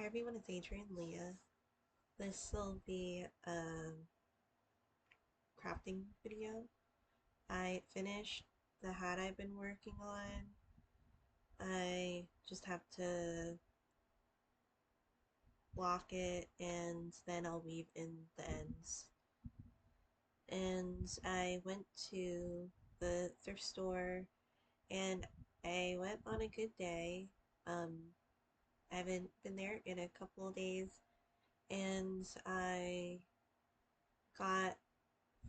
Hi everyone, it's Adrian Leah. This will be a crafting video. I finished the hat I've been working on. I just have to block it and then I'll weave in the ends. And I went to the thrift store and I went on a good day. Um, I haven't been there in a couple of days and I got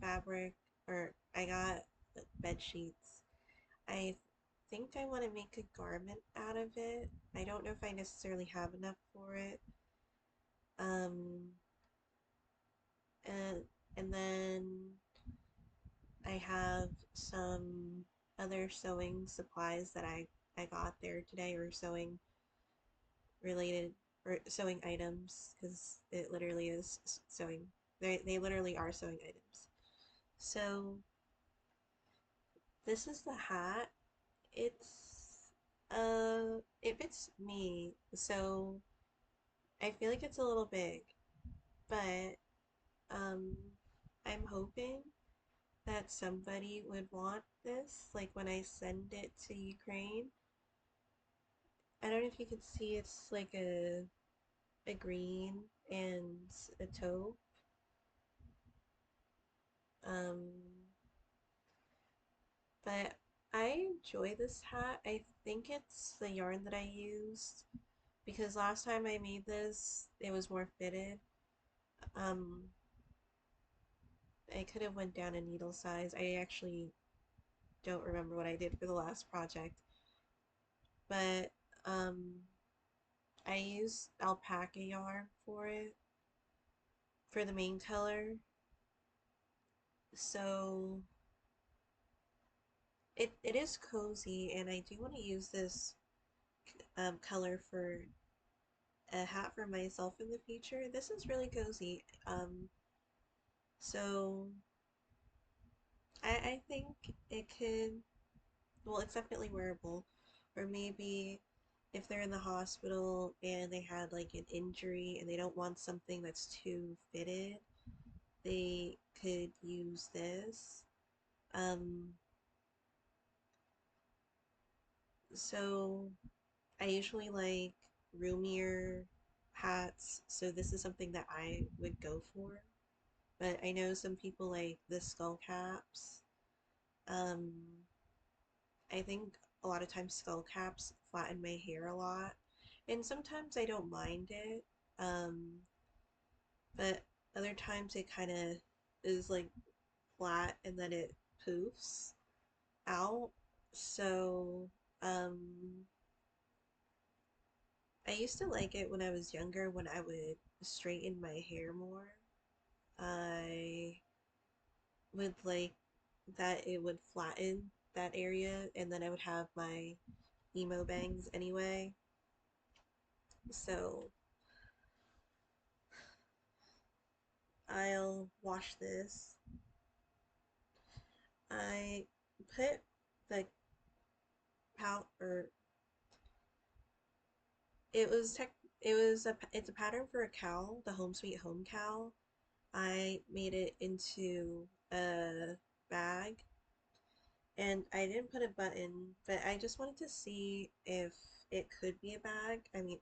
fabric, or I got bed sheets. I think I want to make a garment out of it. I don't know if I necessarily have enough for it. Um, and and then I have some other sewing supplies that I got there today, or sewing related, or sewing items, because it literally is sewing. They literally are sewing items. So this is the hat. It fits me, so I feel like it's a little big, but um, I'm hoping that somebody would want this, like when I send it to Ukraine. I don't know if you can see, it's like a green and a taupe. Um, but I enjoy this hat. I think it's the yarn that I used because last time I made this, it was more fitted. Um, I could have went down a needle size. I actually don't remember what I did for the last project, but um, I used alpaca yarn for it for the main color. So it is cozy, and I do want to use this color for a hat for myself in the future. This is really cozy. So I think it could, well, it's definitely wearable. Or maybe if they're in the hospital and they had like an injury and they don't want something that's too fitted, they could use this. Um, so I usually like roomier hats, so this is something that I would go for. But I know some people like the skull caps. Um, I think a lot of times skull caps flatten my hair a lot, and sometimes I don't mind it. Um, but other times it kind of is like flat and then it poofs out. So, um, I used to like it when I was younger when I would straighten my hair more. I would like that it would flatten that area and then I would have my emo bangs anyway. So I'll wash this. I put the powder. It was tech. It was a. It's a pattern for a cowl, the Home Sweet Home cowl. I made it into a bag, and I didn't put a button, but I just wanted to see if it could be a bag. I mean,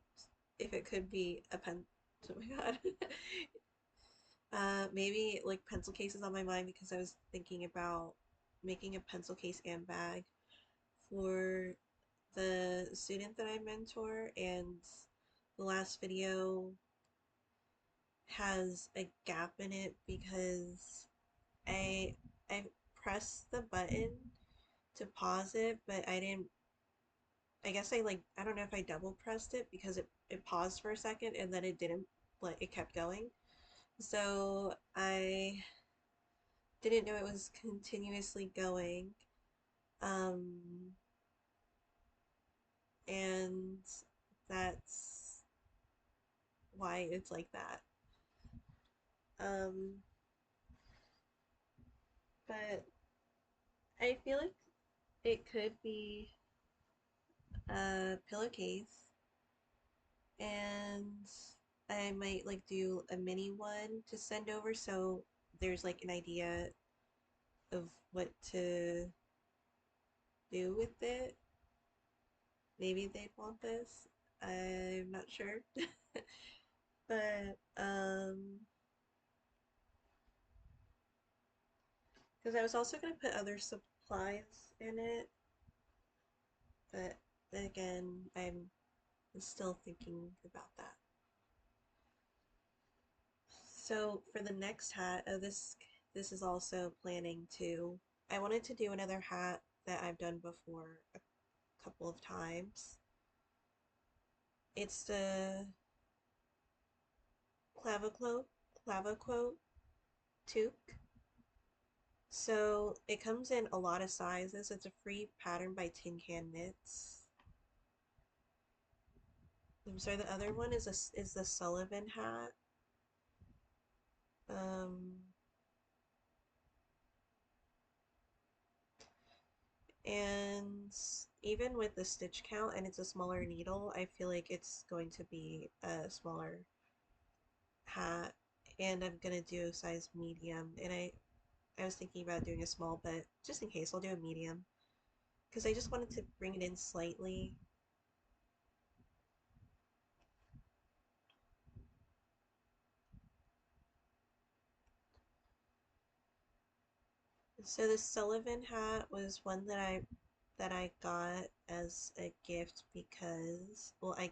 if it could be a pen. Oh my God. Maybe like pencil cases on my mind because I was thinking about making a pencil case and bag for the student that I mentor, and the last video has a gap in it because I I pressed the button to pause it, but I didn't. I guess I don't know if I double pressed it because it paused for a second and then it didn't, like it kept going. So I didn't know it was continuously going. Um, and that's why it's like that. Um, but I feel like it could be a pillowcase. and I might like do a mini one to send over so there's like an idea of what to do with it. Maybe they'd want this. I'm not sure. But because I was also gonna put other supplies in it, but again, I'm still thinking about that. So for the next hat, this is also planning to. I wanted to do another hat that I've done before a couple of times. It's the clavicle claviquote toque. So it comes in a lot of sizes. It's a free pattern by Tin Can Knits. I'm sorry, the other one is the Sullivan hat. Um, and even with the stitch count and it's a smaller needle, I feel like it's going to be a smaller hat. And I'm gonna do a size medium. And I was thinking about doing a small, but just in case, I'll do a medium because I just wanted to bring it in slightly. So the Sullivan hat was one that I got as a gift because well I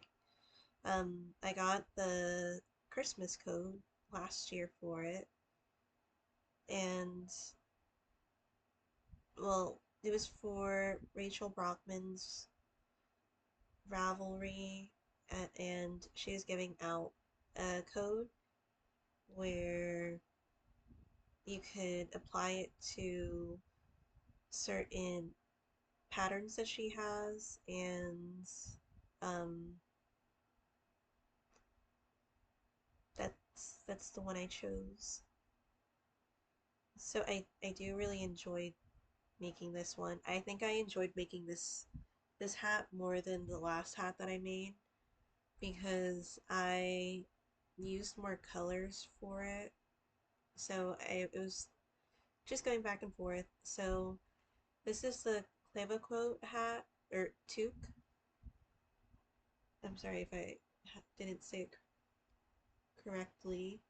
got the Christmas code last year for it, and well it was for Rachel Brockman's Ravelry, and she is giving out a code where you could apply it to certain patterns that she has, and um, that's the one I chose. So I do really enjoy making this one. I think I enjoyed making this hat more than the last hat that I made because I used more colors for it. So it was just going back and forth. So this is the claviquote hat or toque. I'm sorry if I didn't say it correctly.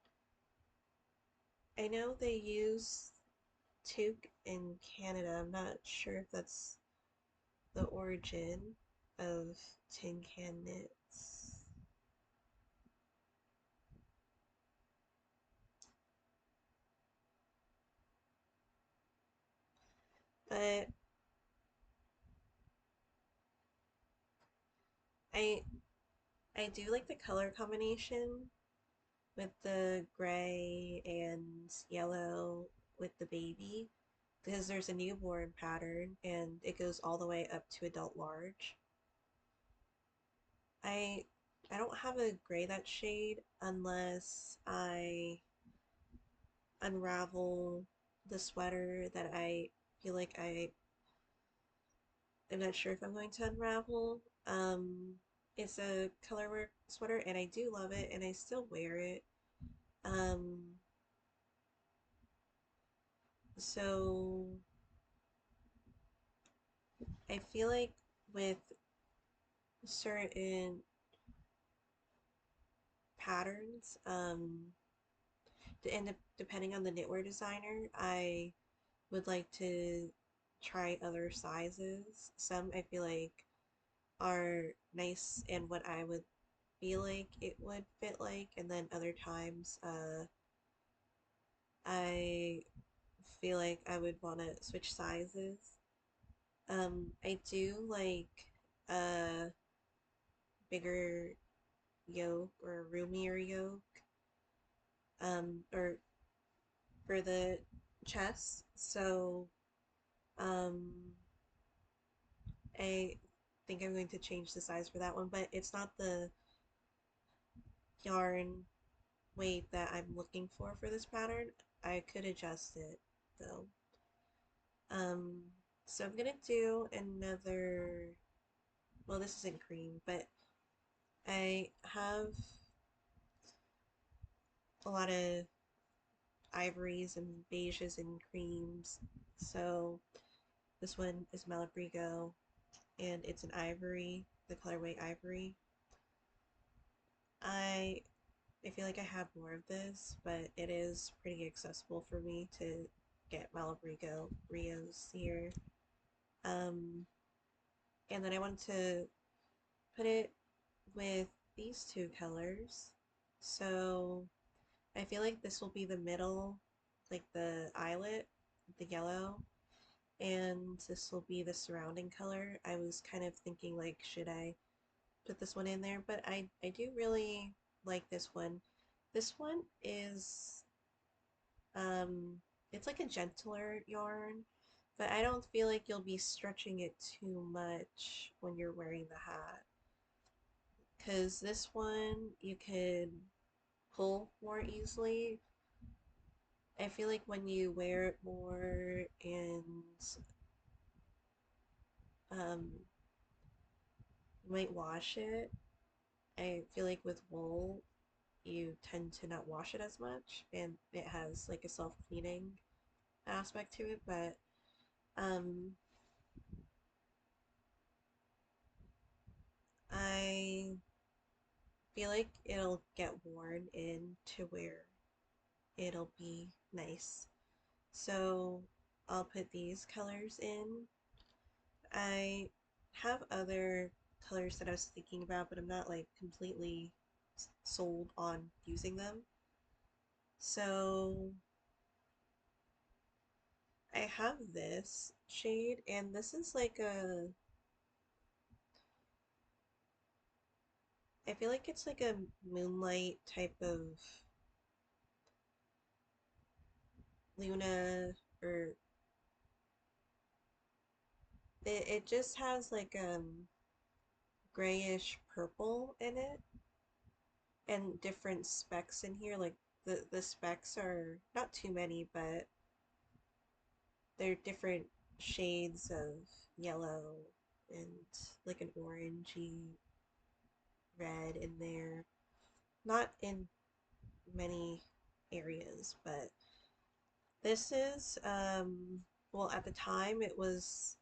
I know they use toque in Canada. I'm not sure if that's the origin of Tin Can Knits. But I I do like the color combination with the gray and yellow with the baby because there's a newborn pattern and it goes all the way up to adult large. I I don't have a gray that shade unless I unravel the sweater that I feel like I'm not sure if I'm going to unravel. It's a colorwork sweater and I do love it and I still wear it. Um, so I feel like with certain patterns, and depending on the knitwear designer, I would like to try other sizes. Some I feel like are nice and what I would feel like it would fit like, and then other times, I feel like I would want to switch sizes. I do like a bigger yoke or a roomier yoke, or for the chest. So, um, I think I'm going to change the size for that one, but it's not the yarn weight that I'm looking for this pattern. I could adjust it though. Um, so I'm gonna do another, well, this isn't cream, but I have a lot of ivories and beiges and creams. So this one is Malabrigo and it's an ivory, the colorway ivory. I I feel like I have more of this, but it is pretty accessible for me to get Malabrigo Rios here. Um, and then I wanted to put it with these two colors. So I feel like this will be the middle, like the eyelet, the yellow, and this will be the surrounding color. I was kind of thinking like, should I put this one in there? But I do really like this one. This one is, um, it's like a gentler yarn, but I don't feel like you'll be stretching it too much when you're wearing the hat. Because this one you could pull more easily. I feel like when you wear it more and um, you might wash it, I feel like with wool, you tend to not wash it as much and it has like a self-cleaning aspect to it, but um, I feel like it'll get worn in to where it'll be nice. So I'll put these colors in. I have other colors that I was thinking about, but I'm not like completely sold on using them. So I have this shade, and this is like I feel like it's like a moonlight type of Luna, or it just has like grayish purple in it and different specks in here. Like the specks are not too many, but they're different shades of yellow and like an orangey red in there. Not in many areas, but this is well, at the time it was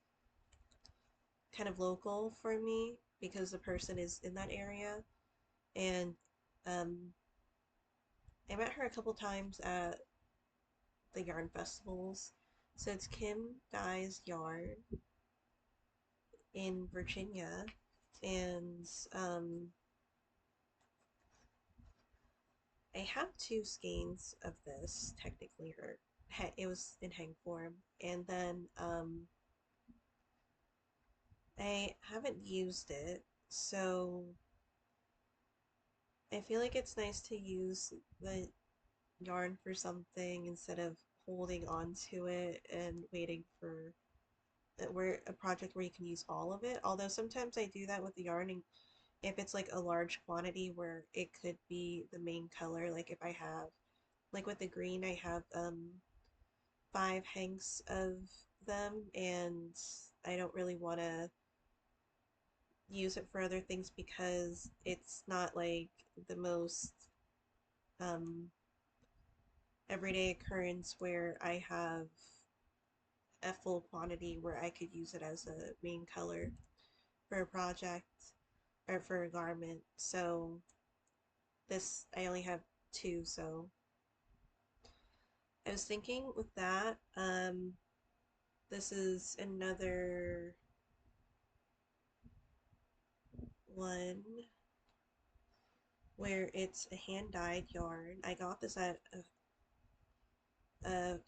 kind of local for me because the person is in that area, and um I met her a couple times at the yarn festivals. So it's Kim Dye's Yarn in Virginia, and I have two skeins of this technically, or it was in hang form, and then I haven't used it, so I feel like it's nice to use the yarn for something instead of holding on to it and waiting for where a project where you can use all of it. Although sometimes I do that with the yarn, and if it's like a large quantity where it could be the main color, like if I have, like with the green, I have 5 hanks of them, and I don't really want to use it for other things because it's not like the most um, everyday occurrence where I have a full quantity where I could use it as a main color for a project or for a garment. So this, I only have two, so I was thinking with that, this is another one where it's a hand-dyed yarn. I got this at a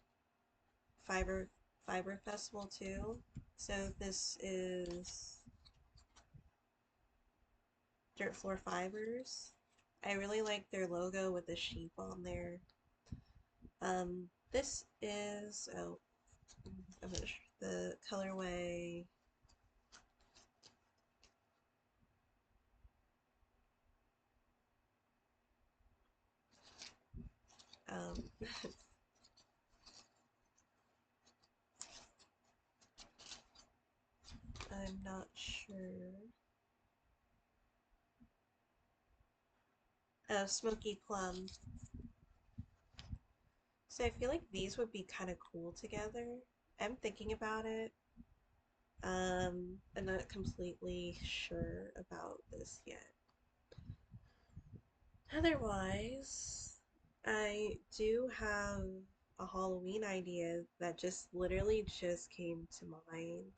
fiber festival too. So this is Dirt Floor Fibers. I really like their logo with the sheep on there. This is, oh, I'm not sure, the colorway. Um, I'm not sure. Oh, smoky plum. So I feel like these would be kind of cool together. I'm thinking about it. I'm not completely sure about this yet. Otherwise, I do have a Halloween idea that just literally just came to mind.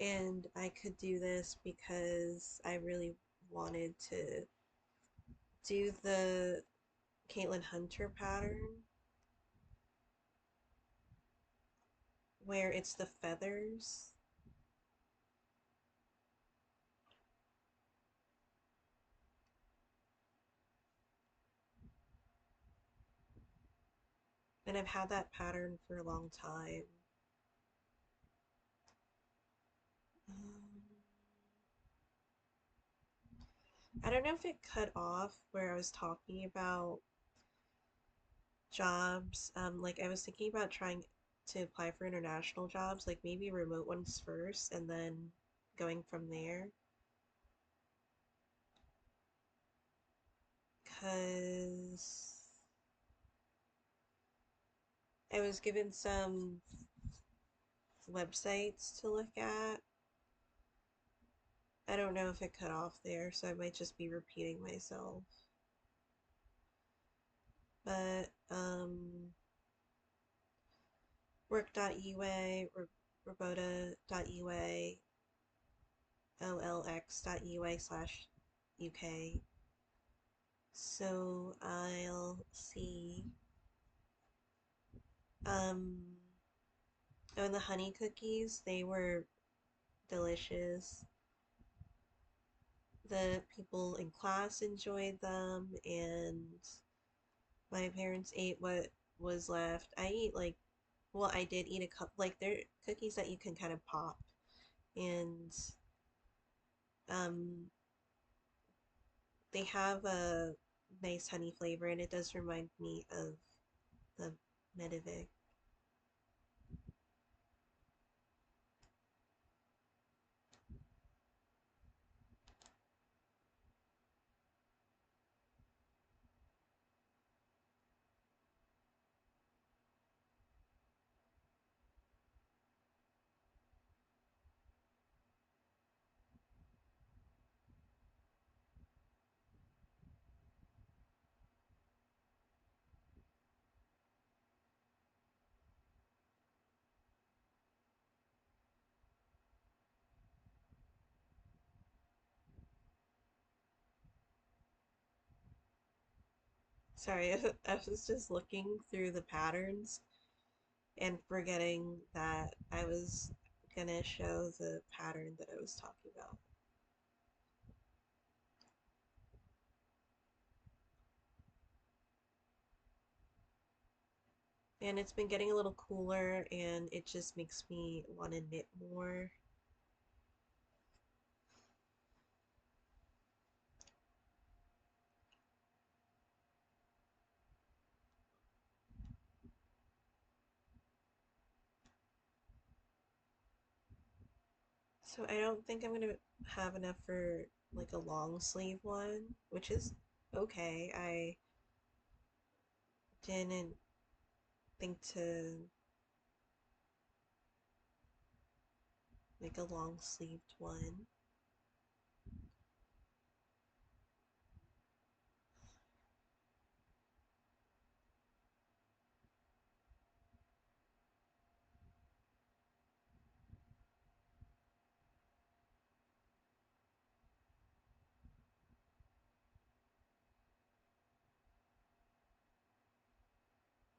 And I could do this because I really wanted to do the Caitlin Hunter pattern where it's the feathers. And I've had that pattern for a long time. Um, I don't know if it cut off where I was talking about jobs. Like I was thinking about trying to apply for international jobs, like maybe remote ones first and then going from there. Because I was given some websites to look at. I don't know if it cut off there, so I might just be repeating myself. But work.ua, robota.ua, olx.ua/UK. So I'll see. Um, oh, and the honey cookies, they were delicious. The people in class enjoyed them, and my parents ate what was left. I ate like, well, I did eat a cup, like they're cookies that you can kind of pop, and um, they have a nice honey flavor, and it does remind me of the Medivik. Sorry, I was just looking through the patterns and forgetting that I was gonna show the pattern that I was talking about. And it's been getting a little cooler, and it just makes me want to knit more. So I don't think I'm gonna have enough for like a long sleeve one, which is okay. I didn't think to make a long sleeved one.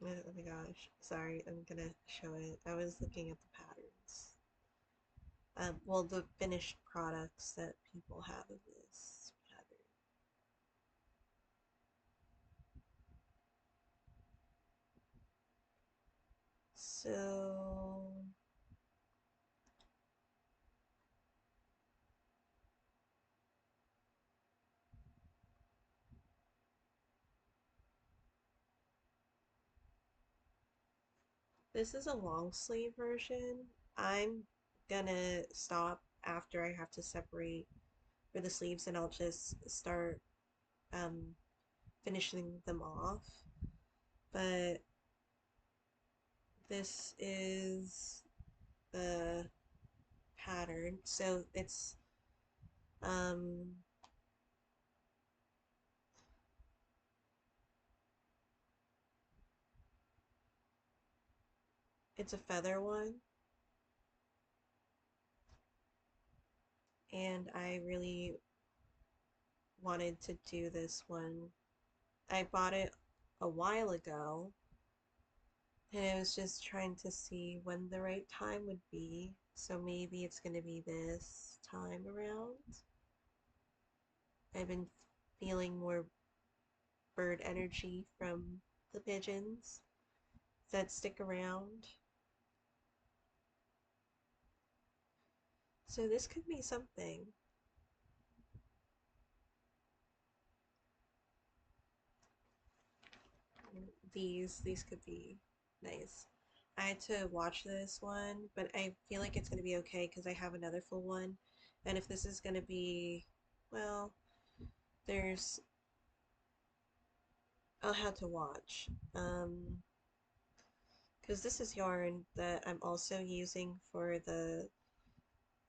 Oh my gosh, sorry, I'm gonna show it. I was looking at the patterns. Well, the finished products that people have of this pattern. So this is a long sleeve version. I'm gonna stop after I have to separate for the sleeves, and I'll just start um, finishing them off, but this is the pattern. So um it's a feather one, and I really wanted to do this one. I bought it a while ago, and I was just trying to see when the right time would be. So maybe it's going to be this time around. I've been feeling more bird energy from the pigeons that stick around. So this could be something. These could be nice. I had to watch this one, but I feel like it's going to be okay because I have another full one. And if this is going to be, well, there's, I'll have to watch. Because this is yarn that I'm also using for the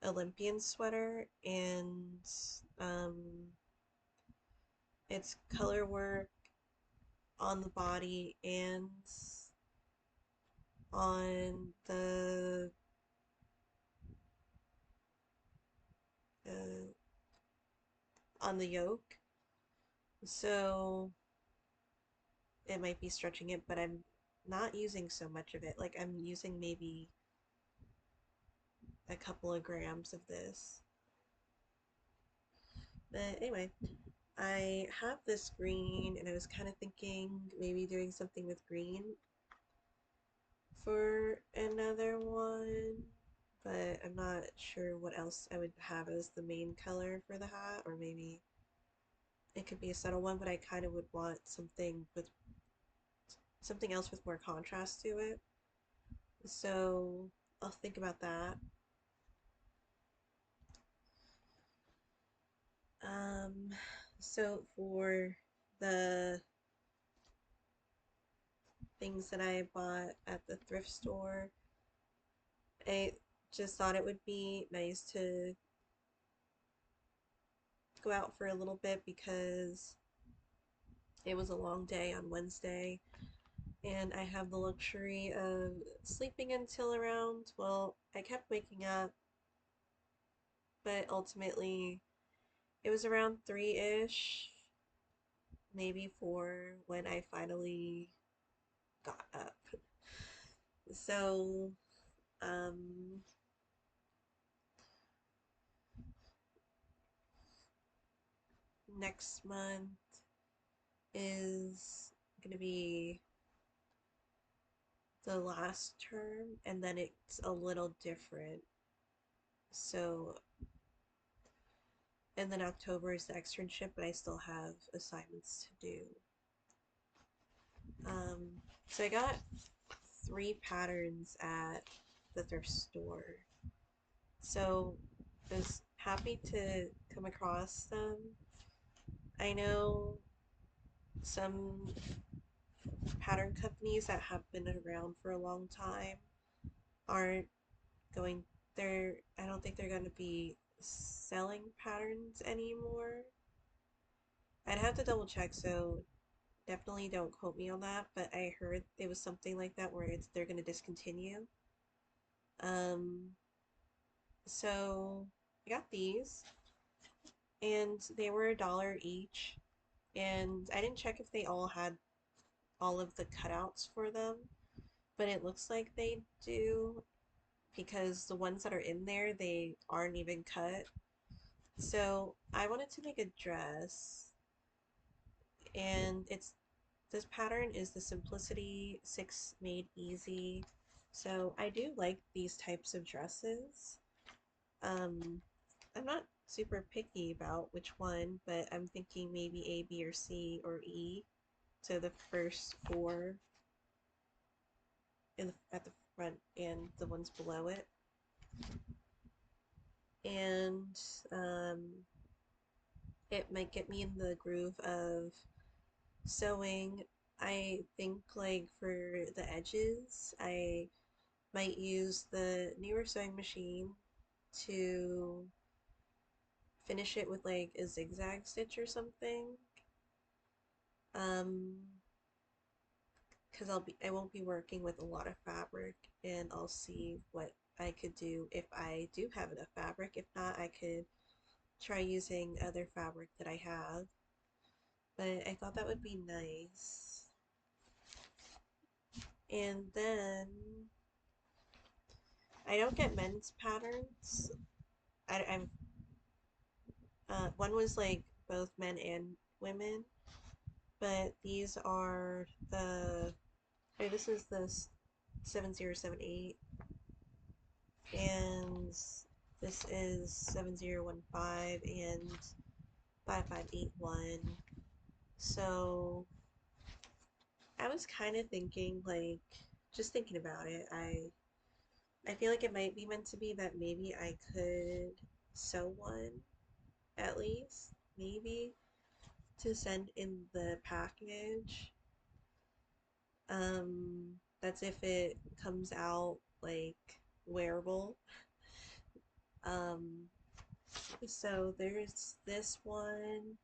Olympian sweater, and um, it's color work on the body and on uh, the yoke. So it might be stretching it, but I'm not using so much of it. Like I'm using maybe a couple of grams of this. But anyway, I have this green, and I was kind of thinking maybe doing something with green for another one, but I'm not sure what else I would have as the main color for the hat, or maybe it could be a subtle one, but I kind of would want something else with more contrast to it. So I'll think about that. Um, so for the things that I bought at the thrift store, I just thought it would be nice to go out for a little bit because it was a long day on Wednesday, and I have the luxury of sleeping until around, well, I kept waking up, but ultimately it was around 3-ish, maybe 4 when I finally got up. So, um, next month is gonna be the last term, and then it's a little different. So, and then October is the externship, but I still have assignments to do. So I got 3 patterns at the thrift store. So I was happy to come across them. I know some pattern companies that have been around for a long time aren't going they're I don't think they're going to be selling patterns anymore. I'd have to double check, so definitely don't quote me on that, but I heard it was something like that where they're going to discontinue. Um so I got these, and they were $1 each, and I didn't check if they all had all of the cutouts for them, but it looks like they do, because the ones that are in there, they aren't even cut. So I wanted to make a dress, and this pattern is the Simplicity 6 Made Easy. So I do like these types of dresses. I'm not super picky about which one, but I'm thinking maybe A, B, or C, or E. So the first 4 at the front and the ones below it. And um, it might get me in the groove of sewing, I think like for the edges, I might use the newer sewing machine to finish it with like a zigzag stitch or something. Um, because I won't be working with a lot of fabric, and I'll see what I could do if I do have enough fabric. If not, I could try using other fabric that I have. But I thought that would be nice. And then I don't get men's patterns. I've one was like both men and women, but these are the this is the 7078, and this is 7015 and 5581. So I was kind of thinking, like, just thinking about it, I feel like it might be meant to be that maybe I could sew one at least, maybe to send in the package. That's if it comes out like wearable. Um, so there's this one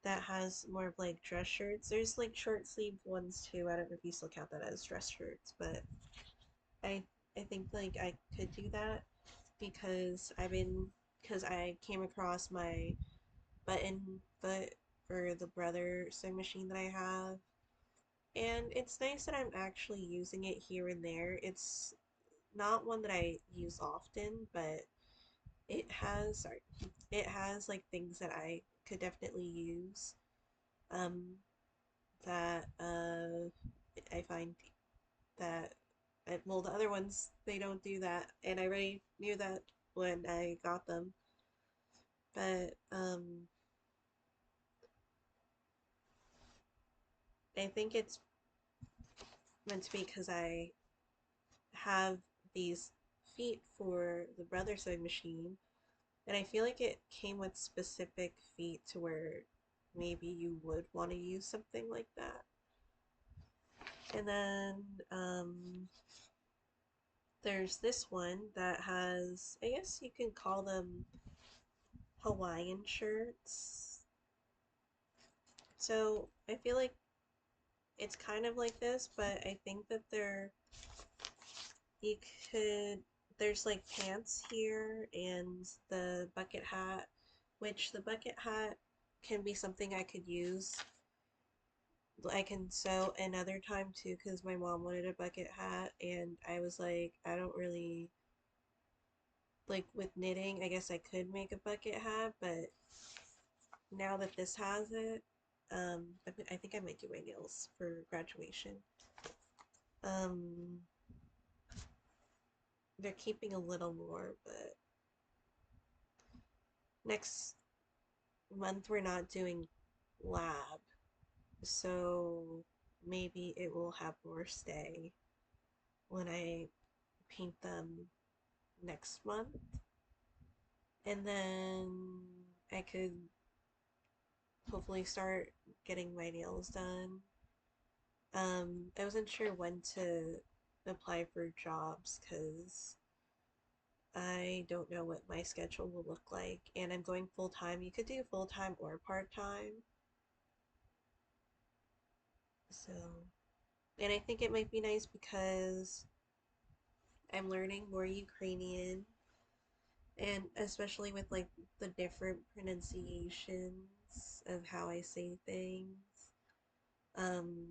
that has more of like dress shirts. There's like short sleeved ones too. I don't know if you still count that as dress shirts, but I I think like I could do that because I came across my button foot for the Brother sewing machine that I have. And it's nice that I'm actually using it here and there. It's not one that I use often, but sorry, it has like things that I could definitely use. Um, that I find that well, the other ones they don't do that, and I already knew that when I got them. But I think it's meant to be because I have these feet for the Brother sewing machine, and I feel like it came with specific feet to where maybe you would want to use something like that. And then there's this one that has, I guess you can call them Hawaiian shirts. So I feel like it's kind of like this, but I think that you could, there's like pants here and the bucket hat, which the bucket hat can be something I could use. I can sew another time too because my mom wanted a bucket hat, and I was like, I don't really like with knitting. I guess I could make a bucket hat, but now that this has it, I think I might do my nails for graduation. Um, they're keeping a little more, but next month we're not doing lab, so maybe it will have more stay when I paint them next month. And then I could hopefully start getting my nails done. I wasn't sure when to apply for jobs because I don't know what my schedule will look like, and I'm going full time. You could do full time or part time. So, and I think it might be nice because I'm learning more Ukrainian, and especially with like the different pronunciations of how I say things. Um,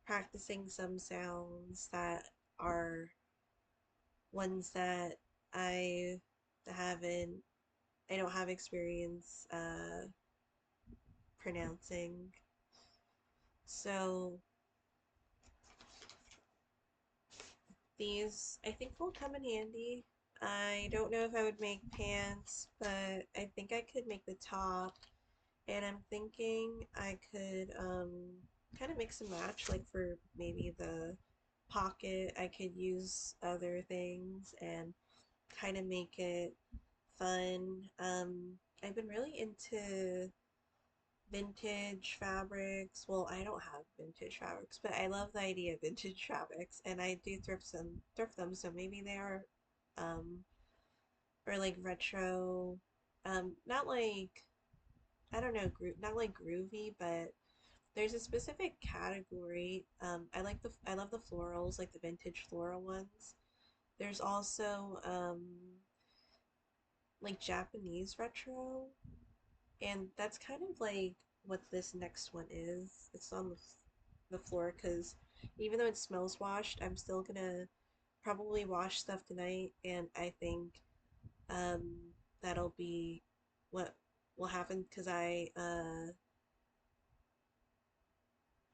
Practicing some sounds that are ones that I haven't, I don't have experience pronouncing. So these I think will come in handy. I don't know if I would make pants, but I think I could make the top. And I'm thinking I could kind of mix and match, like for maybe the pocket, I could use other things and kind of make it fun. I've been really into vintage fabrics. Well, I don't have vintage fabrics, but I love the idea of vintage fabrics, and I do thrift them, so maybe they are, um, or like retro, not like I don't know, not like groovy, but there's a specific category. I love the florals, like the vintage floral ones. There's also like Japanese retro, and that's kind of like what this next one is. It's on the floor because even though it smells washed, I'm still gonna probably wash stuff tonight, and I think um, that'll be what will happen because I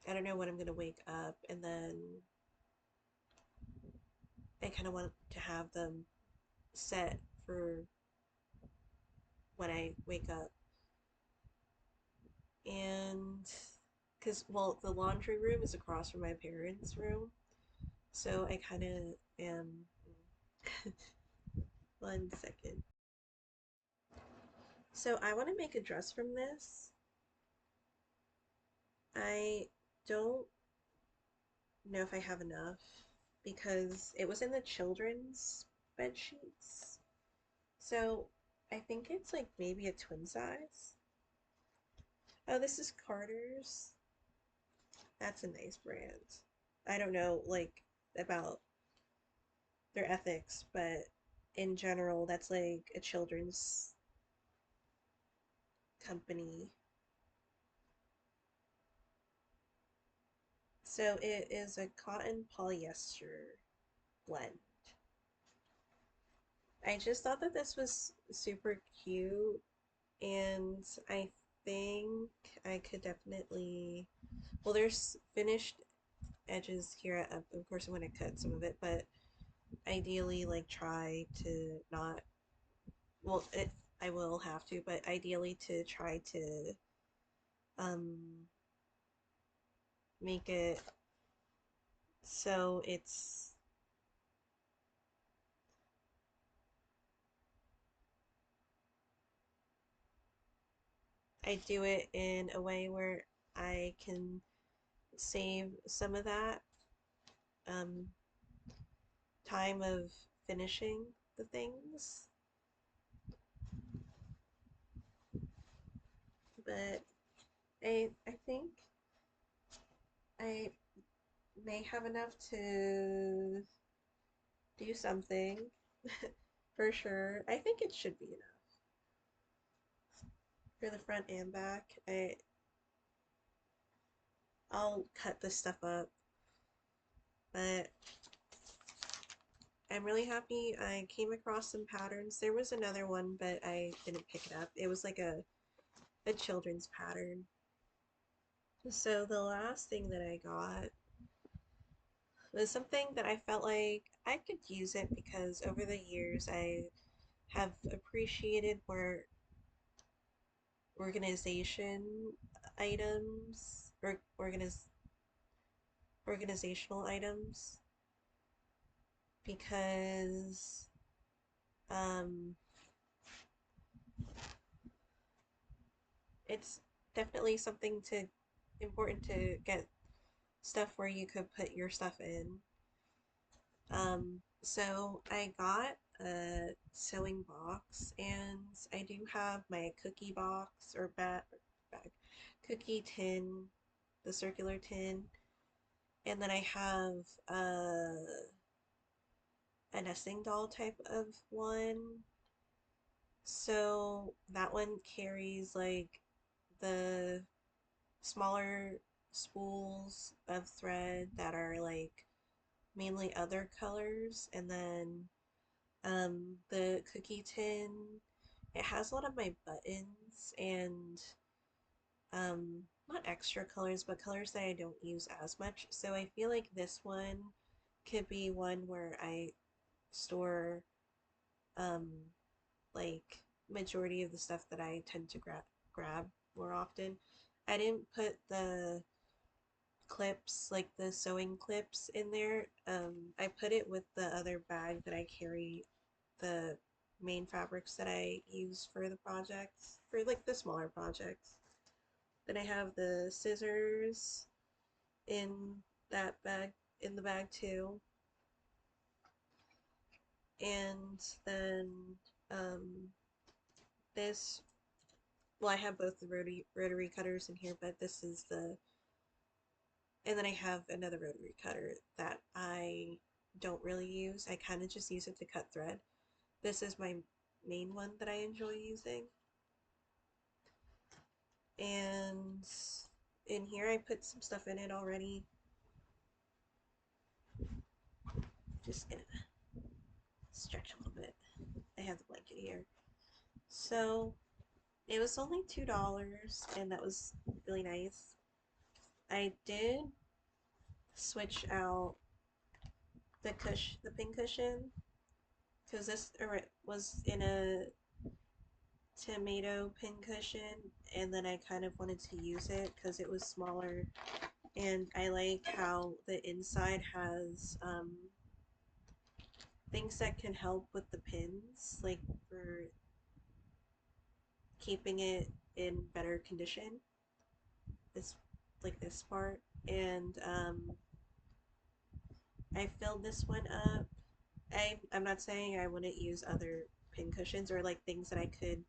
don't know when I'm gonna wake up, and then I kind of want to have them set for when I wake up. And because, well, the laundry room is across from my parents' room, so I kind of am. 1 second. So I want to make a dress from this. I don't know if I have enough because it was in the children's bed sheets. So I think it's like maybe a twin size. Oh, this is Carter's. That's a nice brand. I don't know like about their ethics, but in general, that's like a children's company. So it is a cotton polyester blend. I just thought that this was super cute, and I think I could definitely. Well, there's finished edges here. Of course, I'm going to cut some of it, but ideally, like, try to not. Well, I will have to, but ideally, to try to um, make it so I do it in a way where I can save some of that um, time of finishing the things. But I think I may have enough to do something for sure. I think it should be enough for the front and back. I'll cut this stuff up, but I'm really happy I came across some patterns. There was another one, but I didn't pick it up. It was like a children's pattern. So the last thing that I got was something that I felt like I could use it because over the years I have appreciated more organization items or organizational items because um, it's definitely something to important to get stuff where you could put your stuff in. So I got a sewing box, and I do have my cookie box or bag cookie tin, the circular tin, and then I have a nesting doll type of one. So that one carries like the smaller spools of thread that are like mainly other colors, and then the cookie tin, it has a lot of my buttons and not extra colors, but colors that I don't use as much. So I feel like this one could be one where I store um like majority of the stuff that I tend to grab more often. I didn't put the clips, like the sewing clips in there. I put it with the other bag that I carry the main fabrics that I use for the projects, for like the smaller projects. Then I have the scissors in that bag, in the bag too. And then um, this, well, I have both the rotary cutters in here, but this is the, and then I have another rotary cutter that I don't really use. I kind of just use it to cut thread. This is my main one that I enjoy using. And in here I put some stuff in it already. Just gonna stretch a little bit. I have the blanket here. So it was only $2 and that was really nice. I did switch out the pin cushion because this was in a tomato pin cushion, and then I kind of wanted to use it because it was smaller, and I like how the inside has things that can help with the pins, like for keeping it in better condition. This, like this part, and I filled this one up. I'm not saying I wouldn't use other pin cushions or like things that I could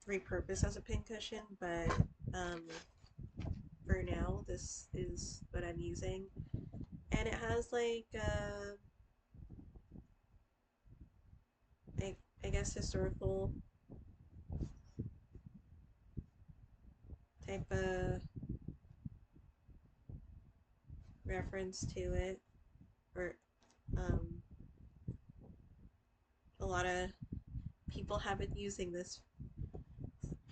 repurpose as a pin cushion, but um, for now this is what I'm using, and it has like I guess historical type of reference to it, or um, a lot of people have been using this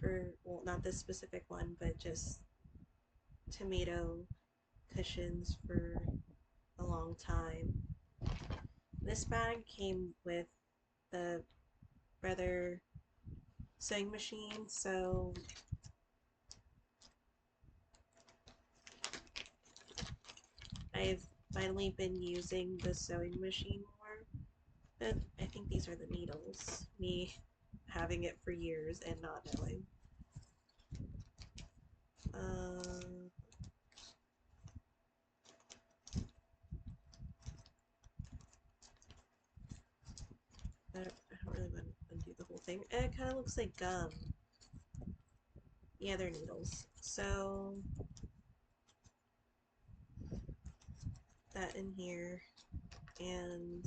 for, well, not this specific one, but just tomato cushions for a long time. This bag came with the Brother sewing machine, so I've finally been using the sewing machine more. But I think these are the needles. Me having it for years and not knowing. Uh, I don't really want to undo the whole thing. It kind of looks like gum. Yeah, they're needles. So that in here, and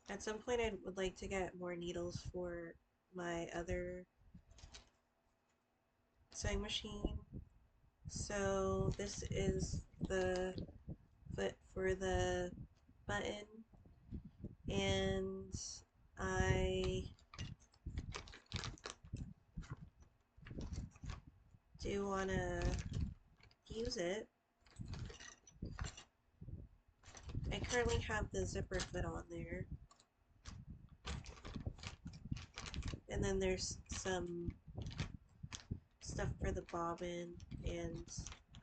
at some point I would like to get more needles for my other sewing machine. So this is the foot for the button, and I do want to use it. I currently have the zipper foot on there, and then there's some stuff for the bobbin and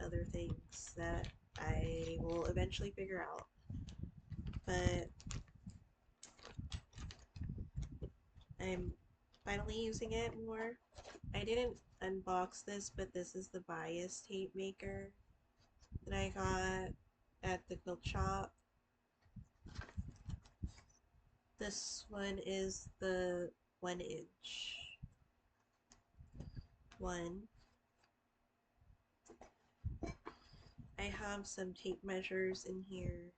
other things that I will eventually figure out. But I'm finally using it more. I didn't unbox this, but this is the bias tape maker that I got at the quilt shop. This one is the 1-inch one. I have some tape measures in here.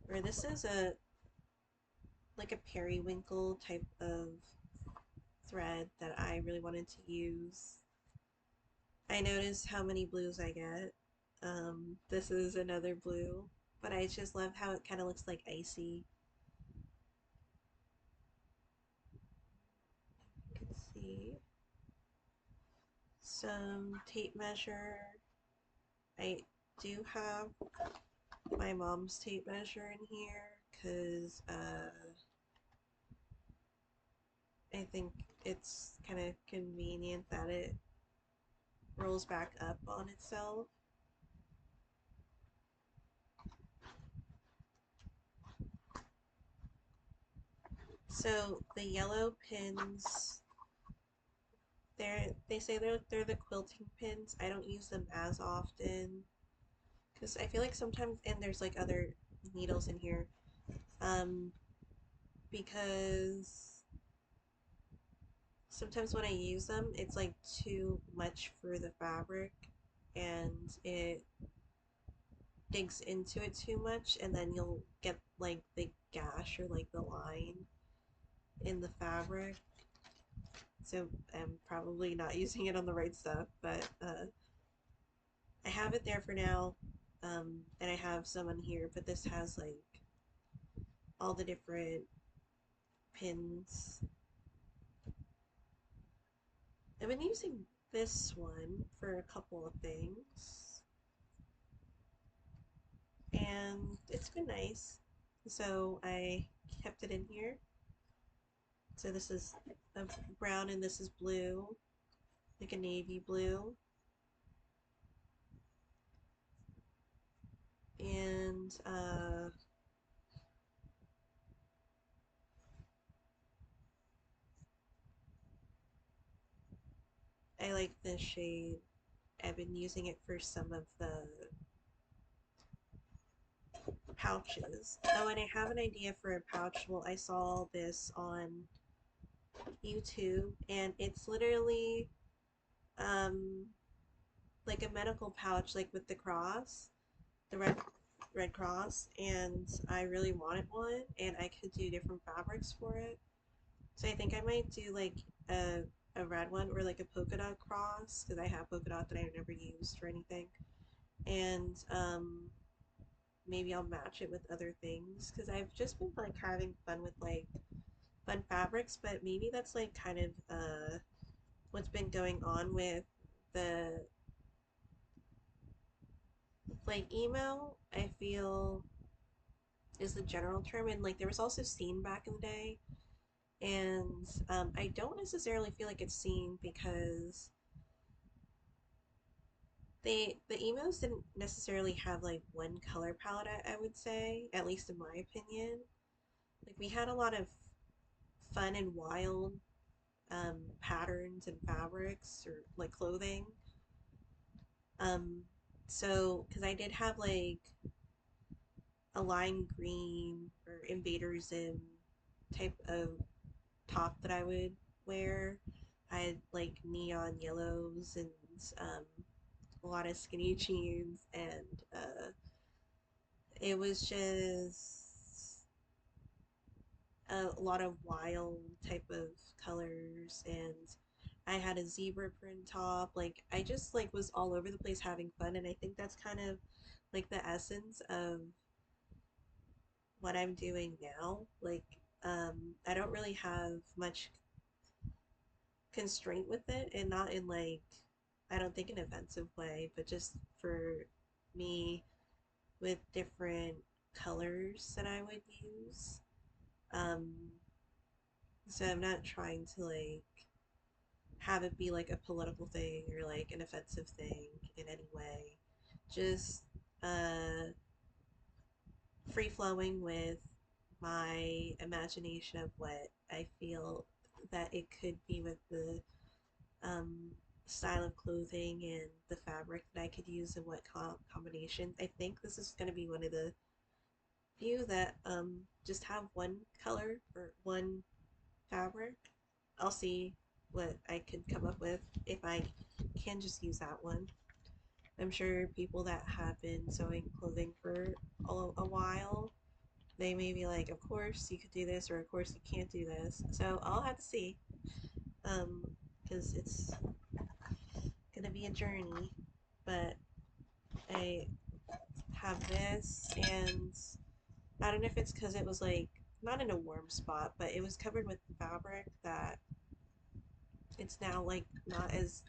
Or this is a like a periwinkle type of thread that I really wanted to use. I noticed how many blues I get. This is another blue, but I just love how it kind of looks like icy. You can see some tape measure. I do have my mom's tape measure in here because I think it's kind of convenient that it rolls back up on itself. So the yellow pins, they say they're the quilting pins. I don't use them as often because I feel like sometimes, and there's like other needles in here, um, because sometimes when I use them, it's like too much for the fabric and it digs into it too much, and then you'll get like the gash or like the line in the fabric. So I'm probably not using it on the right stuff, but I have it there for now. And I have some on here, but this has like all the different pins. I've been using this one for a couple of things, and it's been nice. So I kept it in here. So this is a brown and this is blue, like a navy blue. And I like this shade. I've been using it for some of the pouches. Oh, and I have an idea for a pouch. Well, I saw this on YouTube, and it's literally um, like a medical pouch, like with the cross, the red cross, and I really wanted one, and I could do different fabrics for it. So I think I might do like a red one or like a polka dot cross because I have polka dot that I've never used for anything, and maybe I'll match it with other things because I've just been like having fun with like fun fabrics, but maybe that's like kind of what's been going on with the like emo. I feel is the general term, and like there was also scene back in the day, and I don't necessarily feel like it's scene because the emos didn't necessarily have like one color palette. I would say, at least in my opinion, like we had a lot of fun and wild patterns and fabrics or like clothing. Um, so because I did have like a lime green or invader zim type of top that I would wear. I had like neon yellows and um, a lot of skinny jeans, and it was just a lot of wild type of colors. And I had a zebra print top. Like I just like was all over the place having fun, and I think that's kind of like the essence of what I'm doing now. Like I don't really have much constraint with it, and not in like I don't think an offensive way, but just for me with different colors that I would use. Um, so I'm not trying to like have it be like a political thing or like an offensive thing in any way. Just uh, free flowing with my imagination of what I feel that it could be with the um, style of clothing and the fabric that I could use and what combination. I think this is going to be one of the few that just have one color or one fabric. I'll see what I could come up with if I can just use that one. I'm sure people that have been sewing clothing for a while, they may be like, of course you could do this, or of course you can't do this. So I'll have to see, because it's gonna be a journey. But I have this, and I don't know if it's because it was like not in a warm spot, but it was covered with fabric that it's now like not as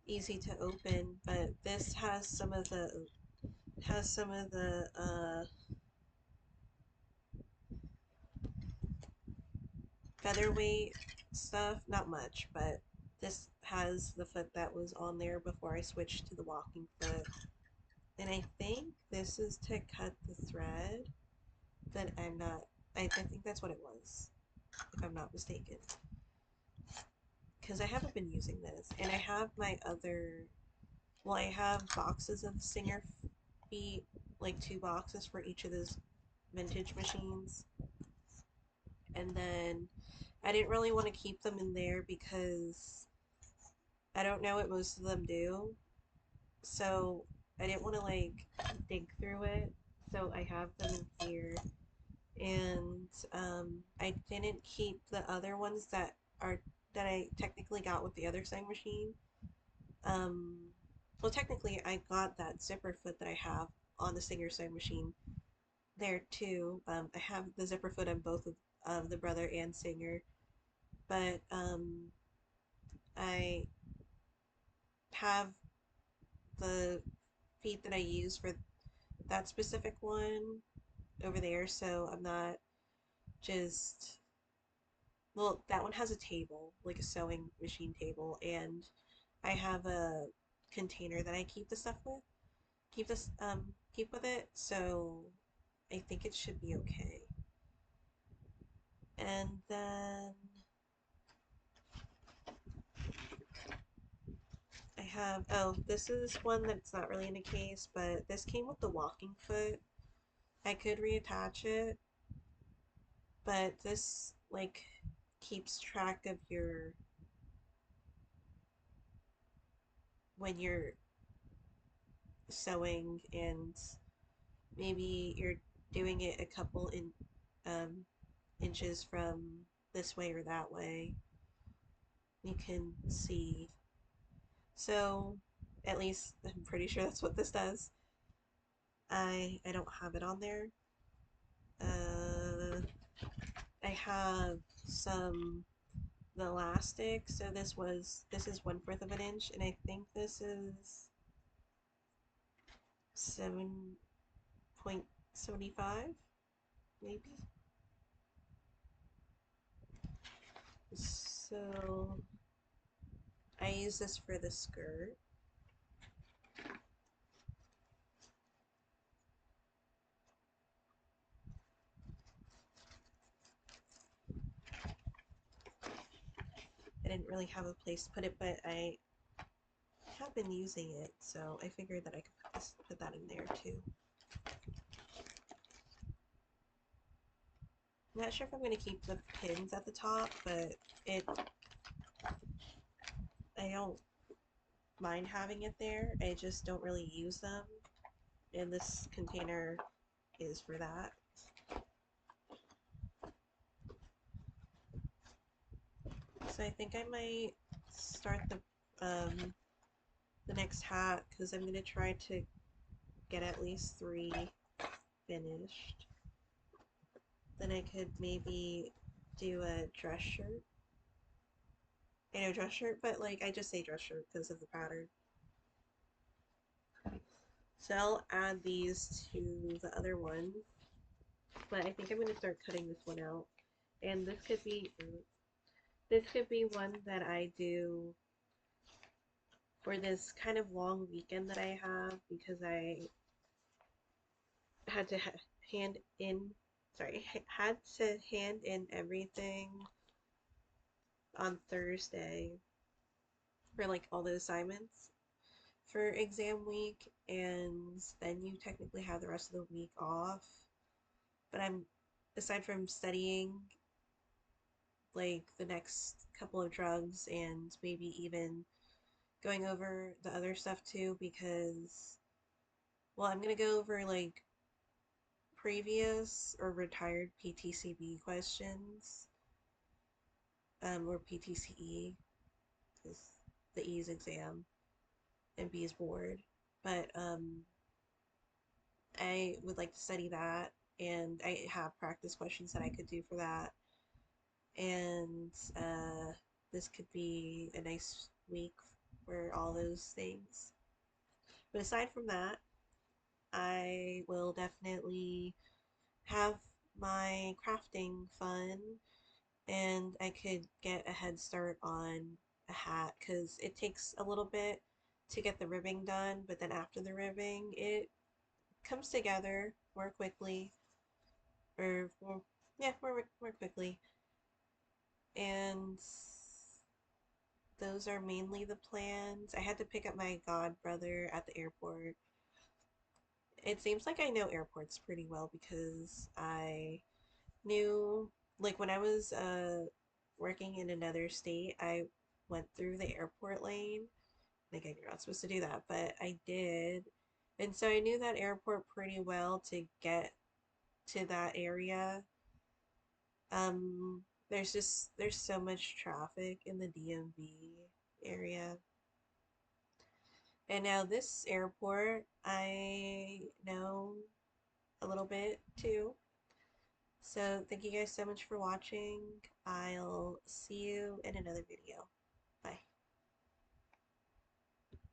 easy to open. But this has some of the featherweight stuff. Not much, but this has the foot that was on there before I switched to the walking foot. And I think this is to cut the thread, but I'm not I think that's what it was, if I'm not mistaken. Because I haven't been using this, and I have my other. Well, I have boxes of Singer feet, like 2 boxes for each of those vintage machines. And then I didn't really want to keep them in there because I don't know what most of them do. So I didn't want to like dig through it. So I have them in here. And I didn't keep the other ones that I technically got with the other sewing machine. Um, well, technically, I got that zipper foot that I have on the Singer sewing machine there too. I have the zipper foot on both of the brother and Singer, but I have the feet that I use for that specific one over there, so I'm not just. Well, that one has a table, like a sewing machine table, and I have a container that I keep the stuff with. Keep with it, so I think it should be okay. And then I have, oh, this is one that's not really in a case, but this came with the walking foot. I could reattach it, but this, like, keeps track of your, when you're sewing, and maybe you're doing it a couple um, inches from this way or that way. You can see. So, at least I'm pretty sure that's what this does. I don't have it on there. Uh, I have some the elastic. So this is 1/4 of an inch, and I think this is 7.75, maybe. So I use this for the skirt. I didn't really have a place to put it, but I have been using it, so I figured that I could put that in there too. I'm not sure if I'm going to keep the pins at the top, but it I don't mind having it there. I just don't really use them, and this container is for that. So I think I might start the next hat because I'm gonna try to get at least 3 finished. Then I could maybe do a dress shirt. I know dress shirt, but like I just say dress shirt because of the pattern. So I'll add these to the other ones, but I think I'm gonna start cutting this one out. And this could be one that I do for this kind of long weekend that I have because I had to hand in, sorry, had to hand in everything on Thursday for like all the assignments for exam week, and then you technically have the rest of the week off. But I'm, aside from studying like the next couple of drugs and maybe even going over the other stuff too, because, well, I'm gonna go over like previous or retired PTCB questions, or PTCE, is the E's exam and B is board. But I would like to study that, and I have practice questions that I could do for that. And this could be a nice week for all those things. But aside from that, I will definitely have my crafting fun, and I could get a head start on a hat because it takes a little bit to get the ribbing done, but then after the ribbing, it comes together more quickly, or more, yeah, more quickly. And those are mainly the plans. I had to pick up my god brother at the airport. It seems like I know airports pretty well because I knew, like, when I was working in another state, I went through the airport lane. Like, you're not supposed to do that, but I did. And so I knew that airport pretty well to get to that area. There's so much traffic in the DMV area. And now this airport, I know a little bit too. So thank you guys so much for watching. I'll see you in another video.